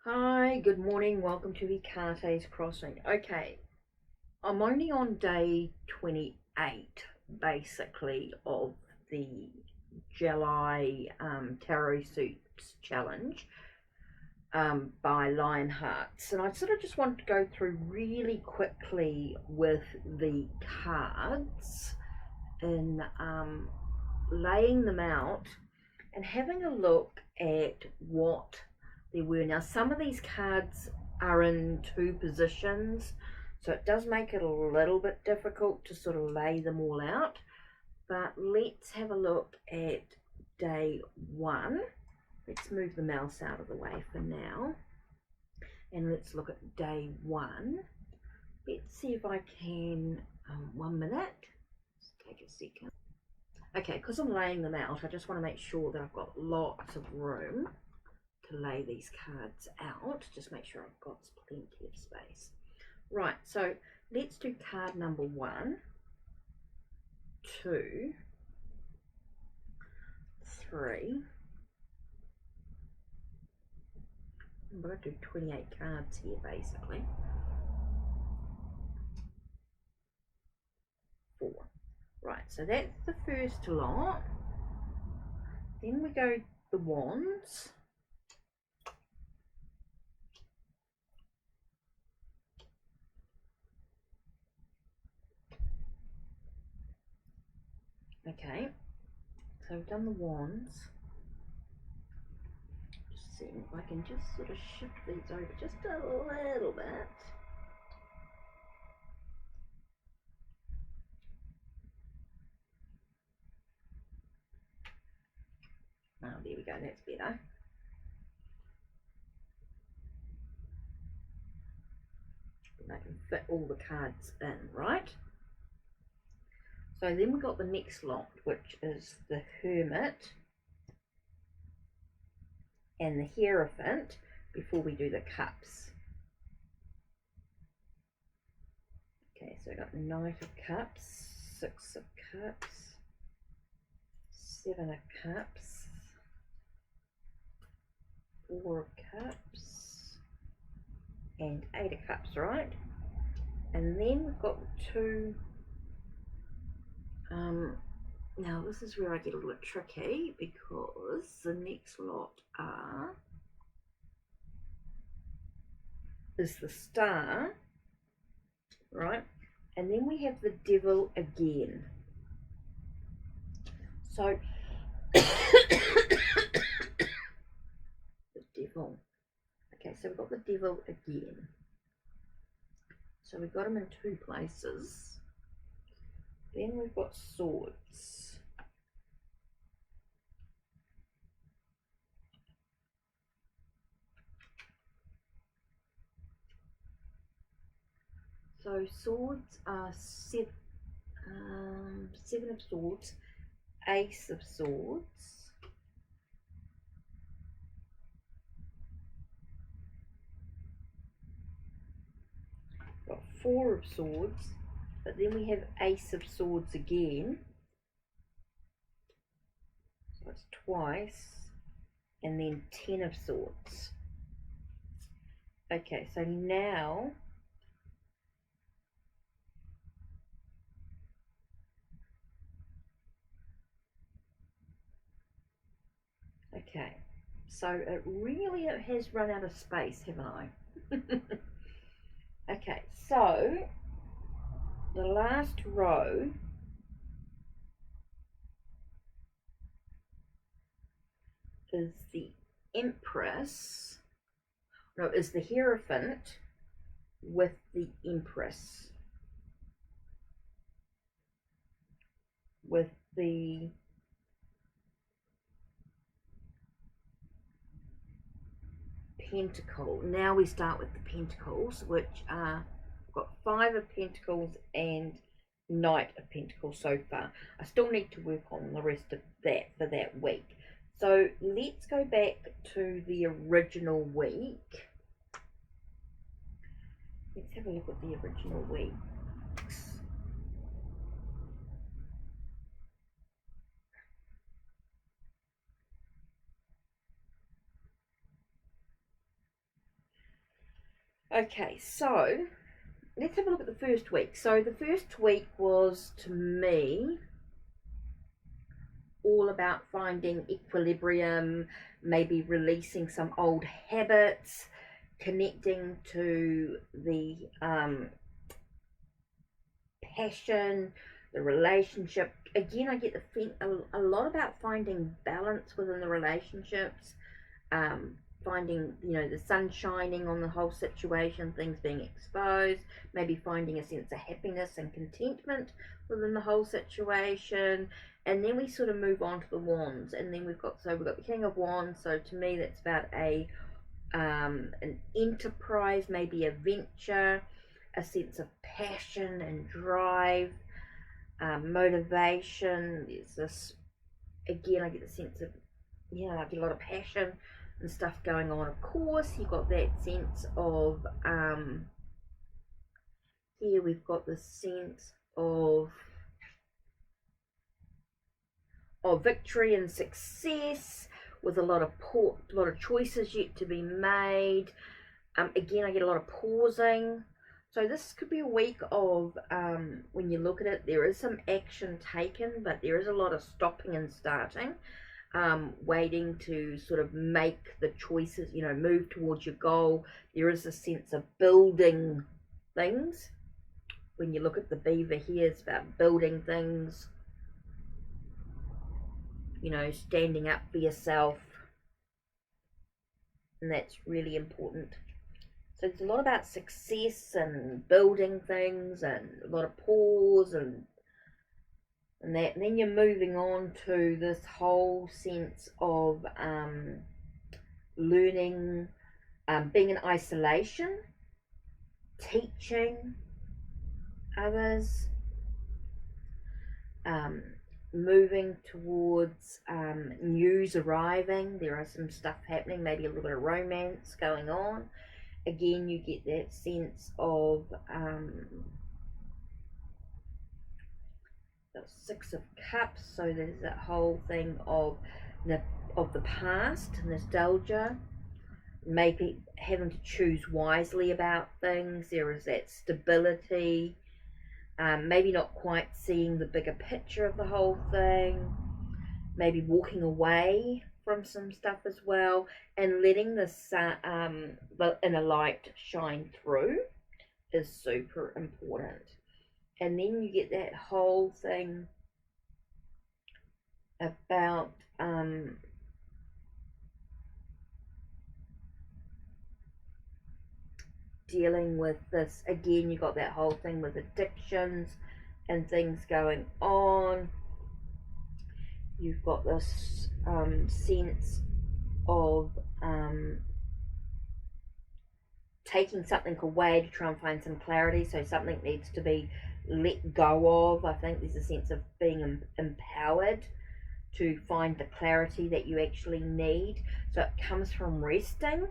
Hi, good morning. Welcome to HeKate's Crossing. Okay, I'm only on day 28, basically, of the July Tarot Suits Challenge by Lionhearts. And I sort of just want to go through really quickly with the cards and laying them out and having a look at what they were. Now, some of these cards are in two positions, so it does make it a little bit difficult to sort of lay them all out. But let's have a look at day one. Let's move the mouse out of the way for now. And let's look at day one. Let's see if I can, 1 minute. Just take a second. Okay, because I'm laying them out, I just want to make sure that I've got lots of room to lay these cards out. Just make sure I've got plenty of space. Right, so let's do card number 1, 2, 3. I'm going to do 28 cards here basically. 4. Right, so that's the first lot. Then we go the wands. Okay, so we've done the wands. Just seeing if I can just sort of shift these over just a little bit. Oh, there we go, that's better. And I can fit all the cards in, right? So then we've got the next lot, which is the Hermit and the Hierophant before we do the cups. Okay, so we've got the Knight of Cups, 6 of Cups, 7 of Cups, 4 of Cups, and 8 of Cups, right? And then we've got the 2. Now this is where I get a little bit tricky because the next lot is the Star, right? And then we have the Devil again. So the Devil. Okay, so we've got the Devil again. So we've got him in 2 places. Then we've got Swords. So swords are 7 of Swords, Ace of Swords, got 4 of Swords, but then we have Ace of Swords again, so it's twice, and then 10 of Swords. Okay, so now okay, so it has run out of space, haven't I? Okay, so the last row is the Empress, no, is the Hierophant with the Empress, with the Pentacle. Now we start with the Pentacles, which are, I've got 5 of Pentacles and Knight of Pentacles so far. I still need to work on the rest of that for that week. So let's go back to the original week. Let's have a look at the original week. Okay, so let's have a look at the first week. So the first week was, to me, all about finding equilibrium, maybe releasing some old habits, connecting to the passion, the relationship. Again, I get a lot about finding balance within the relationships, finding, the sun shining on the whole situation, things being exposed, maybe finding a sense of happiness and contentment within the whole situation. And then we sort of move on to the wands, and then we've got the King of Wands. So to me, that's about an enterprise, maybe a venture, a sense of passion and drive, motivation. There's this, again, I get the sense of, I get a lot of passion and stuff going on. Of course, you've got that sense of, here we've got the sense of victory and success, with a lot of choices yet to be made. Again, I get a lot of pausing. So this could be a week of, when you look at it, there is some action taken, but there is a lot of stopping and starting, waiting to sort of make the choices, move towards your goal. There is a sense of building things. When you look at the beaver here, it's about building things, standing up for yourself, and that's really important. So it's a lot about success and building things, and a lot of pause and that. And then you're moving on to this whole sense of learning, being in isolation, teaching others, moving towards news arriving. There are some stuff happening, maybe a little bit of romance going on. Again, you get that sense of the Six of Cups. So there's that whole thing of the past, nostalgia, maybe having to choose wisely about things. There is that stability, maybe not quite seeing the bigger picture of the whole thing, maybe walking away from some stuff as well, and letting the inner light shine through is super important. And then you get that whole thing about dealing with this. Again, you got that whole thing with addictions and things going on. You've got this sense of taking something away to try and find some clarity. So something needs to be let go of. I think there's a sense of being empowered to find the clarity that you actually need. So it comes from resting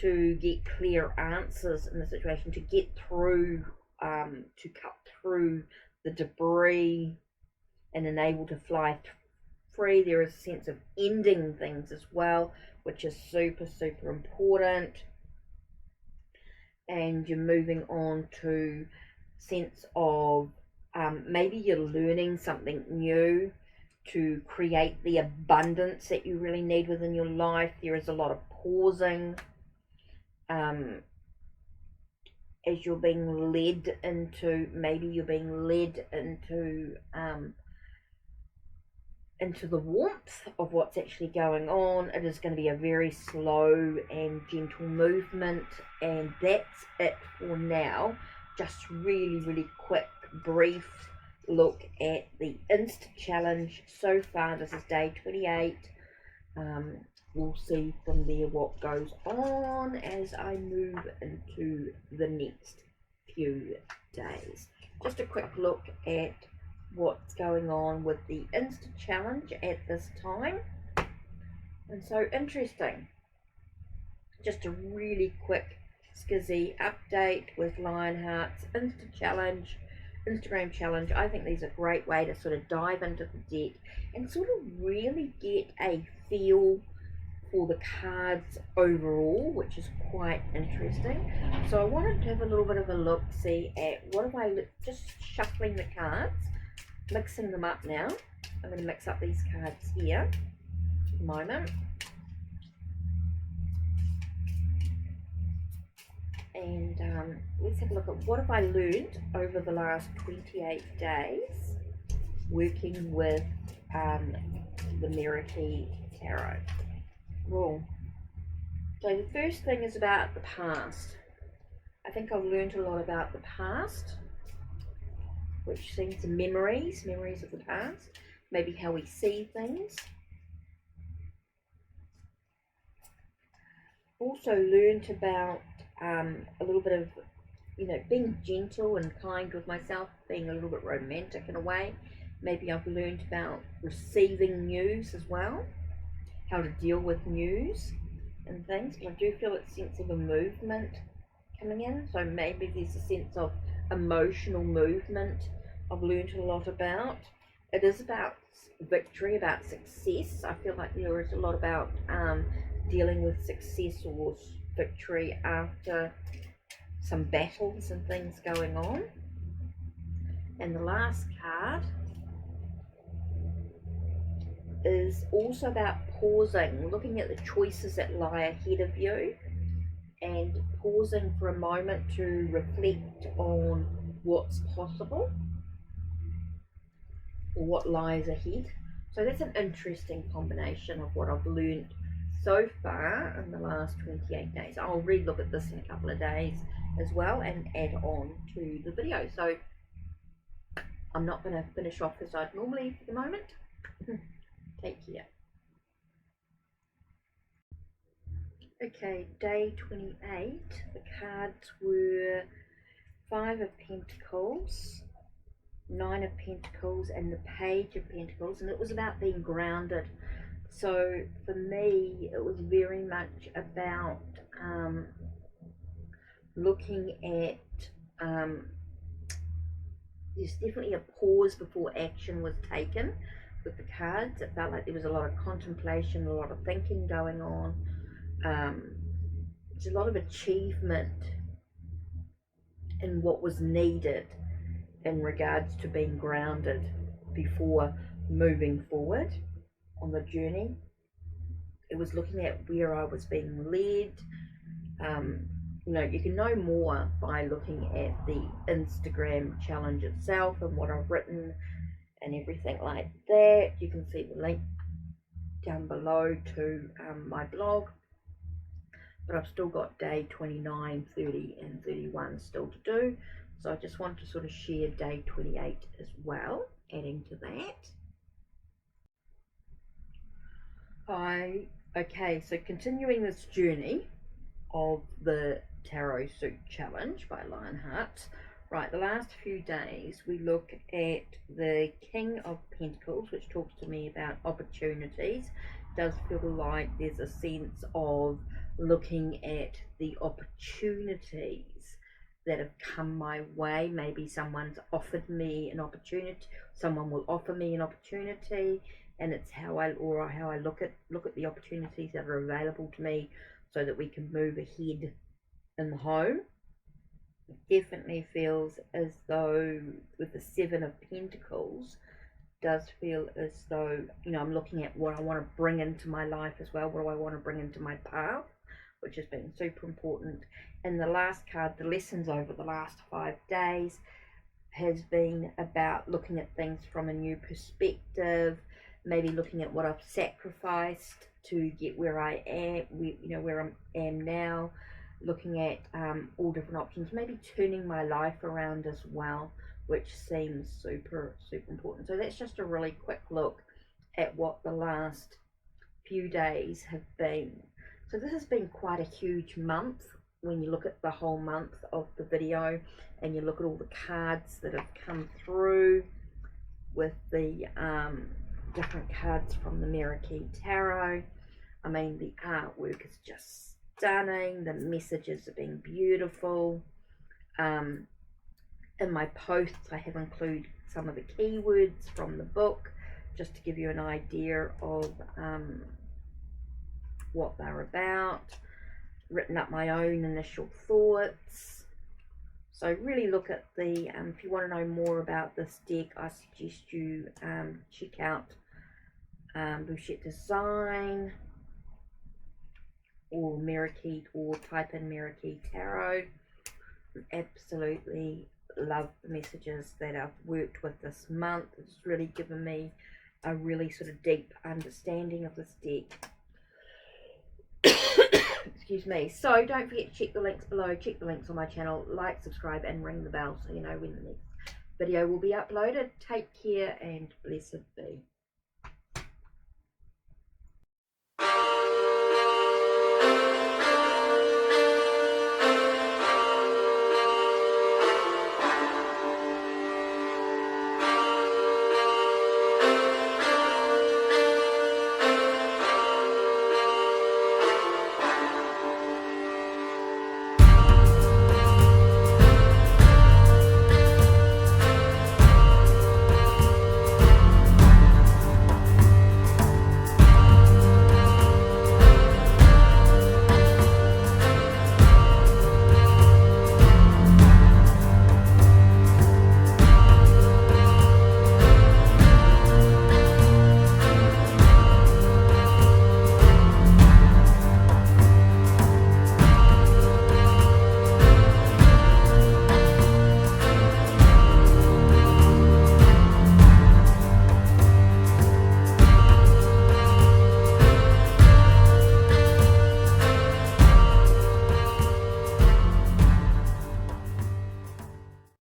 to get clear answers in the situation, to get through, to cut through the debris and enable to fly free. There is a sense of ending things as well, which is super, super important. And you're moving on to sense of maybe you're learning something new to create the abundance that you really need within your life. There is a lot of pausing as you're being led into, into the warmth of what's actually going on. It is going to be a very slow and gentle movement, and that's it for now. Just really, really quick, brief look at the Insta challenge so far. This is day 28. We'll see from there what goes on as I move into the next few days. Just a quick look at what's going on with the Insta challenge at this time. And so interesting. Just a really quick skizzy update with Lionheart's Instagram challenge. I think these are a great way to sort of dive into the deck and sort of really get a feel for the cards overall, which is quite interesting. So I wanted to have a little bit of a look, see at what have I, just shuffling the cards, mixing them up now. I'm going to mix up these cards here at the moment. And let's have a look at what have I learned over the last 28 days working with the HeKate Tarot. Well, so the first thing is about the past. I think I've learned a lot about the past, which seems memories of the past, maybe how we see things. Also learned about a little bit of, being gentle and kind with myself, being a little bit romantic in a way. Maybe I've learned about receiving news as well, how to deal with news and things, but I do feel a sense of a movement coming in, so maybe there's a sense of emotional movement I've learned a lot about. It is about victory, about success. I feel like there is a lot about dealing with success or victory after some battles and things going on. And the last card is also about pausing, looking at the choices that lie ahead of you and pausing for a moment to reflect on what's possible or what lies ahead. So that's an interesting combination of what I've learned so far in the last 28 days. I'll relook at this in a couple of days as well and add on to the video. So I'm not going to finish off as I'd normally for the moment. Take care. Okay, day 28, the cards were 5 of Pentacles, 9 of Pentacles, and the Page of Pentacles, and it was about being grounded. So for me, it was very much about looking at, there's definitely a pause before action was taken with the cards. It felt like there was a lot of contemplation, a lot of thinking going on. There's a lot of achievement in what was needed in regards to being grounded before moving forward on the journey. It was looking at where I was being led. You can know more by looking at the Instagram challenge itself and what I've written and everything like that. You can see the link down below to my blog, but I've still got day 29, 30 and 31 still to do, so I just want to sort of share day 28 as well, adding to that. Okay, so continuing this journey of the Tarot Suit Challenge by Lionheart. Right, the last few days we look at the King of Pentacles, which talks to me about opportunities. It does feel like there's a sense of looking at the opportunities that have come my way. Maybe someone's offered me an opportunity, someone will offer me an opportunity, and it's how I look at the opportunities that are available to me so that we can move ahead in the home. It definitely feels as though with the 7 of Pentacles, does feel as though, I'm looking at what I want to bring into my life as well. What do I want to bring into my path, which has been super important. And the last card, the lessons over the last 5 days, has been about looking at things from a new perspective, maybe looking at what I've sacrificed to get where I am, where I am now, looking at all different options, maybe turning my life around as well, which seems super important. So that's just a really quick look at what the last few days have been. So this has been quite a huge month when you look at the whole month of the video and you look at all the cards that have come through with the different cards from the HeKate Tarot. I mean, the artwork is just stunning. The messages have been beautiful. In my posts, I have included some of the keywords from the book just to give you an idea of what they're about, written up my own initial thoughts. So really look at the, if you want to know more about this deck, I suggest you check out Bouchette Design or HeKate, or type in HeKate Tarot. Absolutely love the messages that I've worked with this month. It's really given me a really sort of deep understanding of this deck. Excuse me. So don't forget to check the links below, check the links on my channel, like, subscribe and ring the bell so you know when the next video will be uploaded. Take care and blessed be.